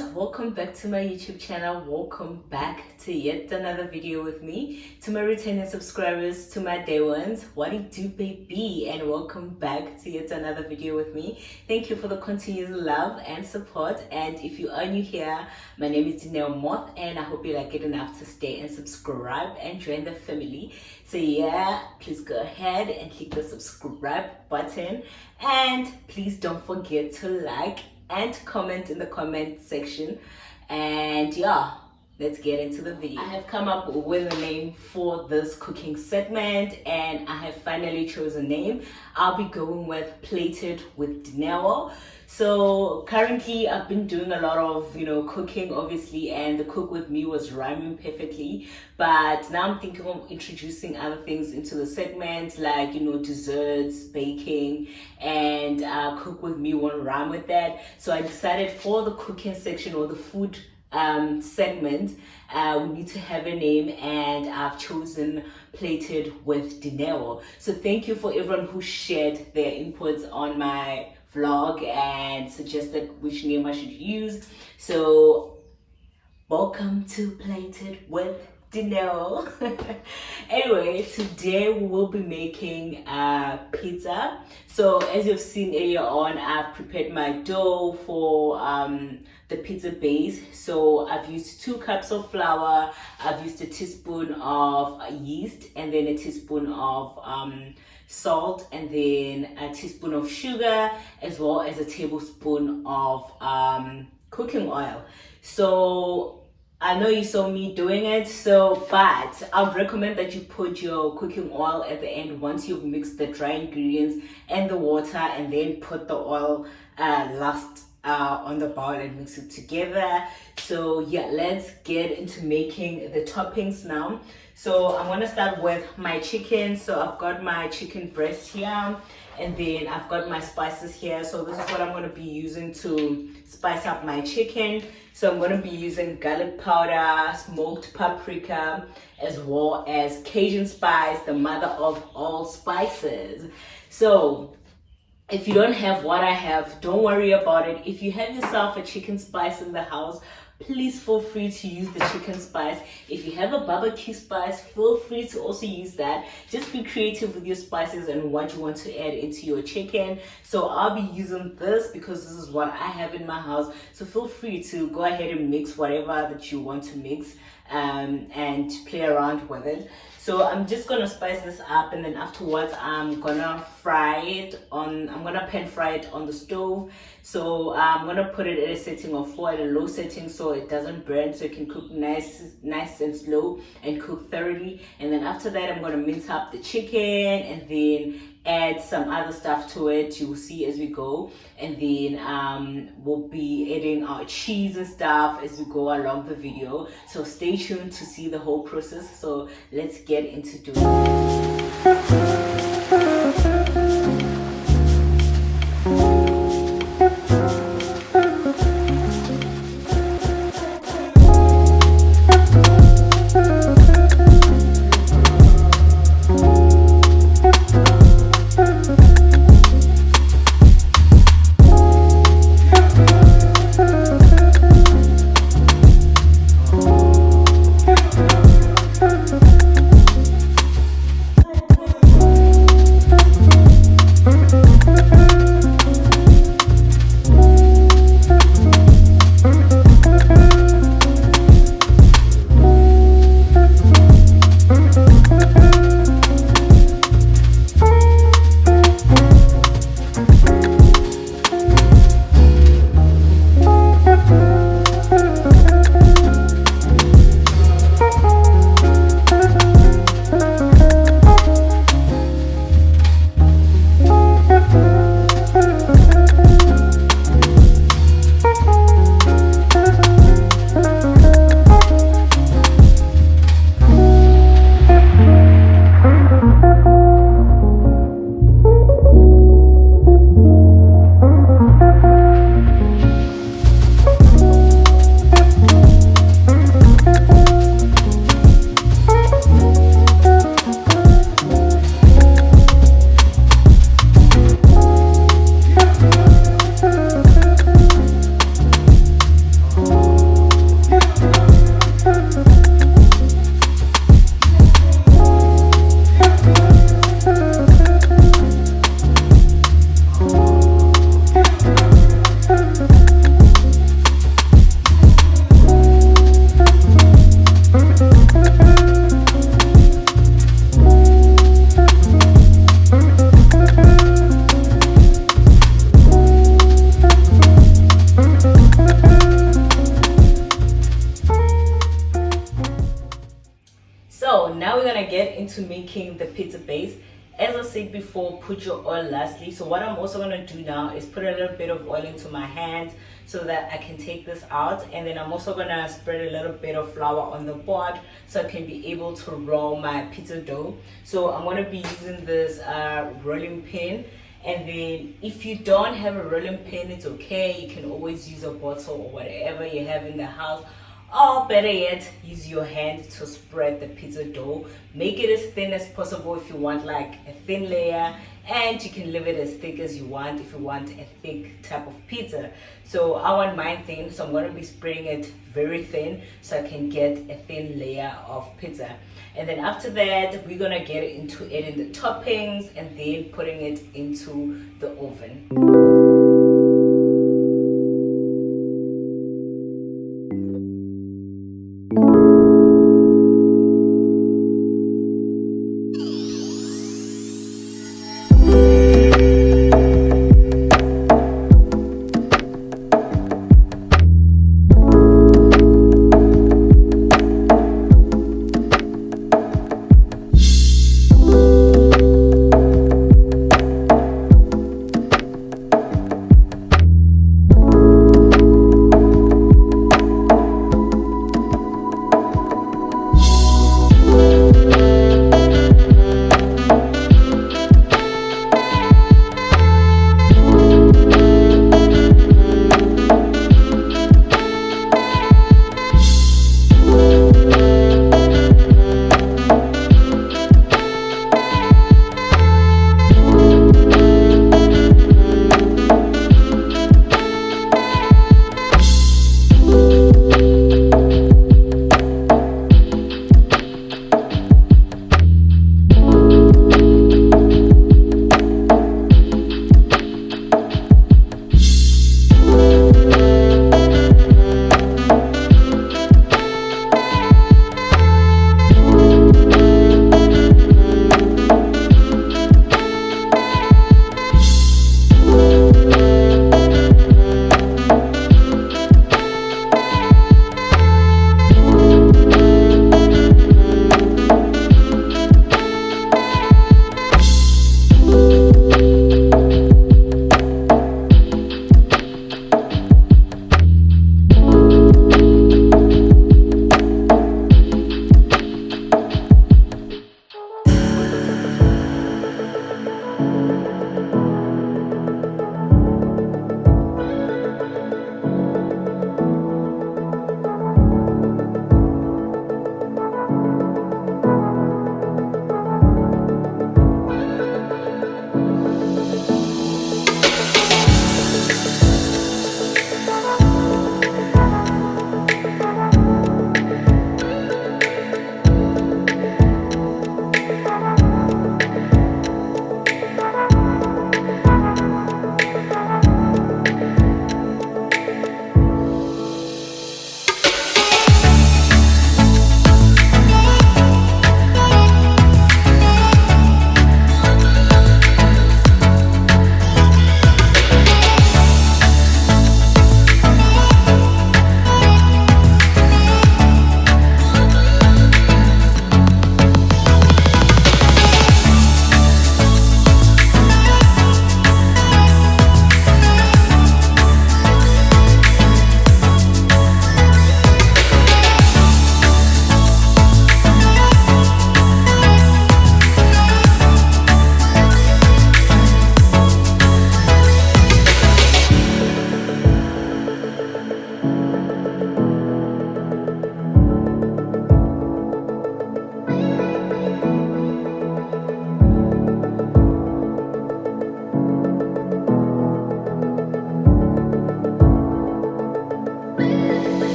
viewers, welcome back to my YouTube channel. Welcome back to yet another video with me. To my returning subscribers, to my day ones, what it do baby, and welcome back to yet another video with me. Thank you for the continuous love and support, and if you are new here, my name is Dineo, and I hope you like it enough to stay and subscribe and join the family. So yeah, please go ahead and click the subscribe button, and please don't forget to like and comment in the comment section. And yeah, let's get into the video. I have come up with a name for this cooking segment, and I have finally chosen a name. I'll be going with Plated with Dineo. So currently I've been doing a lot of cooking, obviously, and the cook with me was rhyming perfectly, but now I'm thinking of introducing other things into the segment, like desserts, baking, and cook with me won't rhyme with that. So I decided for the cooking section, or the food segment, we need to have a name, and I've chosen Plated with Dineo. So thank you for everyone who shared their inputs on my vlog and suggested which name I should use. So welcome to Plated with Dineo. Anyway, today we will be making pizza. So as you've seen earlier on, I've prepared my dough for the pizza base. So I've used 2 cups of flour, I've used a teaspoon of yeast, and then a teaspoon of salt, and then a teaspoon of sugar, as well as a tablespoon of cooking oil. So I know you saw me doing it, but I would recommend that you put your cooking oil at the end once you've mixed the dry ingredients and the water, and then put the oil last on the bowl and mix it together. So yeah, let's get into making the toppings now. So I'm gonna start with my chicken. So I've got my chicken breast here, and then I've got my spices here. So this is what I'm gonna be using to spice up my chicken. So I'm gonna be using garlic powder, smoked paprika, as well as Cajun spice, the mother of all spices. So if you don't have what I have, don't worry about it. If you have yourself a chicken spice in the house, please feel free to use the chicken spice. If you have a barbecue spice, feel free to also use that. Just be creative with your spices and what you want to add into your chicken. So I'll be using this because this is what I have in my house. So feel free to go ahead and mix whatever that you want to mix, and play around with it. So I'm just gonna spice this up, and then afterwards I'm gonna pan fry it on the stove. So I'm gonna put it at a setting of 4, at a low setting, so it doesn't burn, so it can cook nice and slow and cook thoroughly. And then after that, I'm gonna mince up the chicken, and then add some other stuff to it. You will see as we go, and then we'll be adding our cheese and stuff as we go along the video. So stay tuned to see the whole process. So let's get into doing it. into making the pizza base. As I said before, put your oil lastly. So what I'm also going to do now is put a little bit of oil into my hands so that I can take this out, and then I'm also going to spread a little bit of flour on the board so I can be able to roll my pizza dough. So I'm going to be using this rolling pin. And then if you don't have a rolling pin, it's okay, you can always use a bottle or whatever you have in the house, or better yet, use your hand to spread the pizza dough. Make it as thin as possible if you want like a thin layer, and you can leave it as thick as you want if you want a thick type of pizza. So I want mine thin, so I'm going to be spreading it very thin so I can get a thin layer of pizza. And then after that, we're going to get into adding the toppings and then putting it into the oven.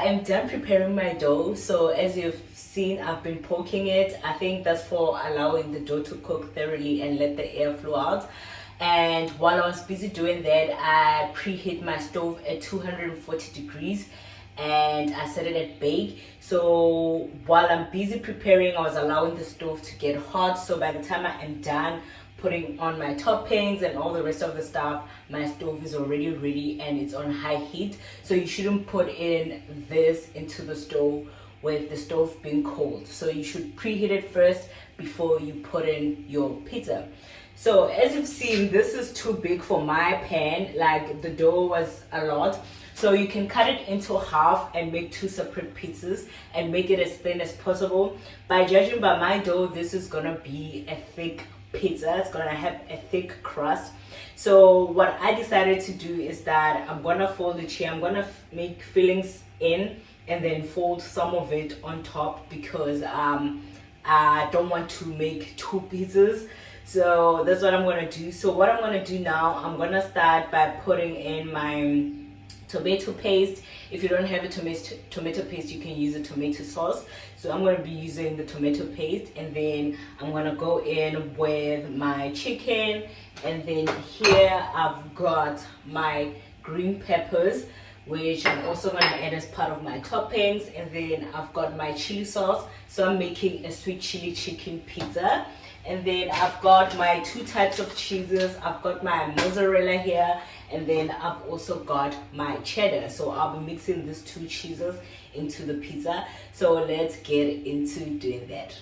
I am done preparing my dough. So as you've seen, I've been poking it. I think that's for allowing the dough to cook thoroughly and let the air flow out. And while I was busy doing that, I preheat my stove at 240 degrees and I set it at bake. So while I'm busy preparing, I was allowing the stove to get hot. So by the time I am done putting on my toppings and all the rest of the stuff, my stove is already ready and it's on high heat. So you shouldn't put in this into the stove with the stove being cold. So you should preheat it first before you put in your pizza. So as you've seen, this is too big for my pan. Like, the dough was a lot. So you can cut it into half and make 2 separate pizzas and make it as thin as possible. By judging by my dough, this is gonna be a thick pizza. It's gonna have a thick crust. So what I decided to do is that I'm gonna fold it here. I'm gonna make fillings in and then fold some of it on top because I don't want to make 2 pizzas. So that's what I'm gonna do. So what I'm gonna do now, I'm gonna start by putting in my tomato paste. If you don't have a tomato paste, you can use a tomato sauce. So I'm going to be using the tomato paste, and then I'm going to go in with my chicken, and then here I've got my green peppers, which I'm also going to add as part of my toppings, and then I've got my chili sauce. So I'm making a sweet chili chicken pizza. And then I've got my 2 types of cheeses. I've got my mozzarella here, and then I've also got my cheddar. So I'll be mixing these 2 cheeses into the pizza. So let's get into doing that.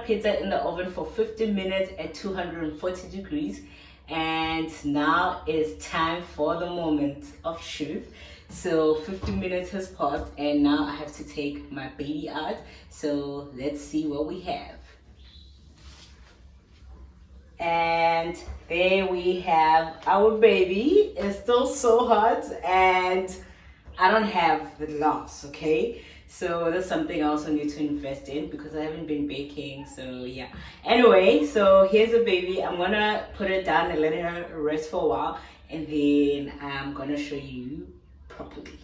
pizza in the oven for 15 minutes at 240 degrees. And now it's time for the moment of truth. So 15 minutes has passed and now I have to take my baby out. So let's see what we have. And there we have our baby. It's still so hot and I don't have the gloves, okay? So that's something I also need to invest in because I haven't been baking. So yeah. Anyway, so here's the baby. I'm gonna put it down and let her rest for a while, and then I'm gonna show you properly.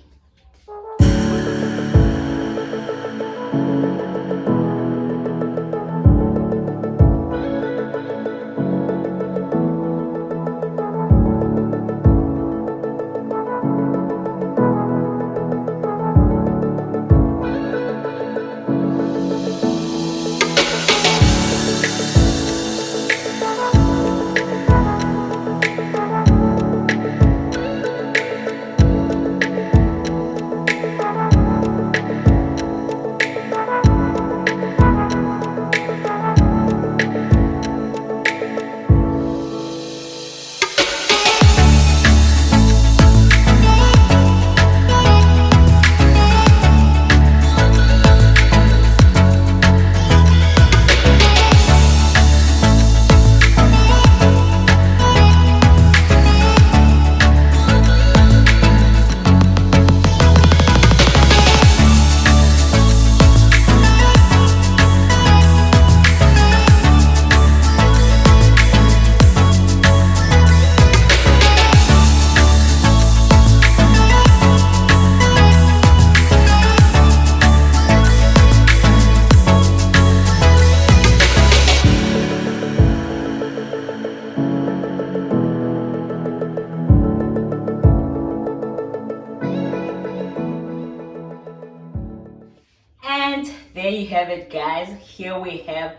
And there you have it, guys. Here we have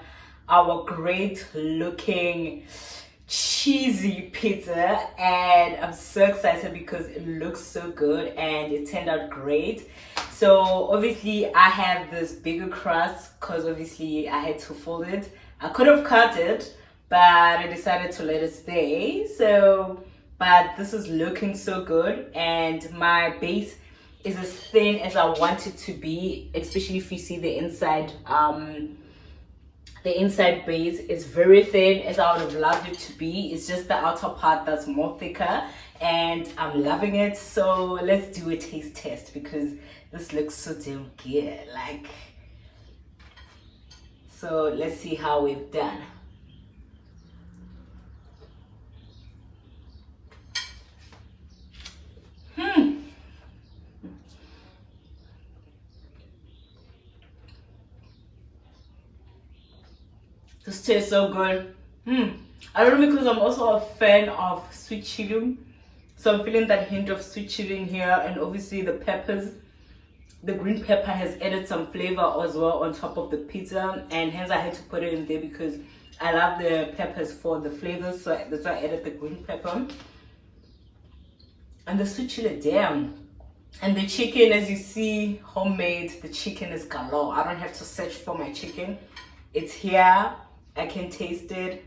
our great looking cheesy pizza, and I'm so excited because it looks so good and it turned out great. So obviously I have this bigger crust because obviously I had to fold it. I could have cut it, but I decided to let it stay. So but this is looking so good, and my base is as thin as I want it to be, especially if you see the inside. The inside base is very thin as I would have loved it to be. It's just the outer part that's more thicker, and I'm loving it. So let's do a taste test because this looks so damn good. Like, so let's see how we've done. This tastes so good. I don't know, because I'm also a fan of sweet chili. So I'm feeling that hint of sweet chili in here, and obviously the peppers. The green pepper has added some flavor as well on top of the pizza, and hence I had to put it in there because I love the peppers for the flavors. So that's why I added the green pepper. And the sweet chili, damn. And the chicken, as you see, homemade. The chicken is galore. I don't have to search for my chicken. It's here. I can taste it.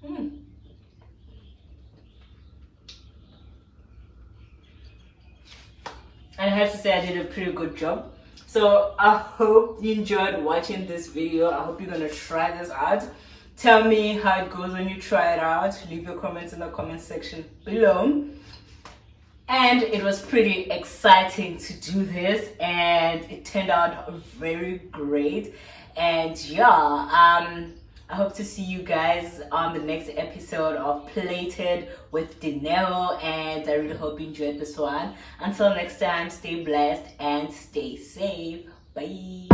And I have to say I did a pretty good job. So I hope you enjoyed watching this video. I hope you're gonna try this out. Tell me how it goes when you try it out. Leave your comments in the comment section below. And it was pretty exciting to do this, and it turned out very great. And yeah, I hope to see you guys on the next episode of Plated with Dineo, and I really hope you enjoyed this one. Until next time, stay blessed and stay safe. Bye.